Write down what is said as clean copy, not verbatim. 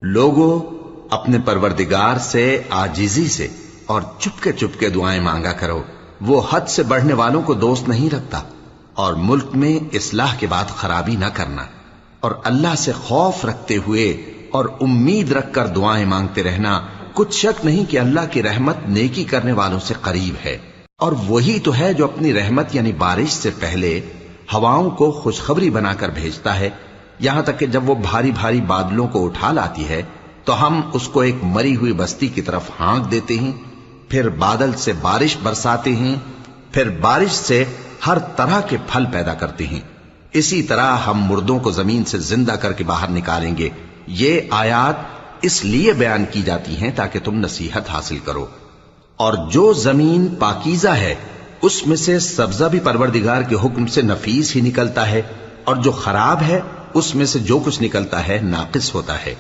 لوگوں، اپنے پروردگار سے عاجزی سے اور چپکے دعائیں مانگا کرو، وہ حد سے بڑھنے والوں کو دوست نہیں رکھتا، اور ملک میں اصلاح کے بعد خرابی نہ کرنا، اور اللہ سے خوف رکھتے ہوئے اور امید رکھ کر دعائیں مانگتے رہنا، کچھ شک نہیں کہ اللہ کی رحمت نیکی کرنے والوں سے قریب ہے۔ اور وہی تو ہے جو اپنی رحمت یعنی بارش سے پہلے ہواؤں کو خوشخبری بنا کر بھیجتا ہے، یہاں تک کہ جب وہ بھاری بھاری بادلوں کو اٹھا لاتی ہے تو ہم اس کو ایک مری ہوئی بستی کی طرف ہانک دیتے ہیں، پھر بادل سے بارش برساتے ہیں، پھر بارش سے ہر طرح کے پھل پیدا کرتے ہیں۔ اسی طرح ہم مردوں کو زمین سے زندہ کر کے باہر نکالیں گے۔ یہ آیات اس لیے بیان کی جاتی ہیں تاکہ تم نصیحت حاصل کرو۔ اور جو زمین پاکیزہ ہے اس میں سے سبزہ بھی پروردگار کے حکم سے نفیس ہی نکلتا ہے، اور جو خراب ہے اس میں سے جو کچھ نکلتا ہے ناقص ہوتا ہے۔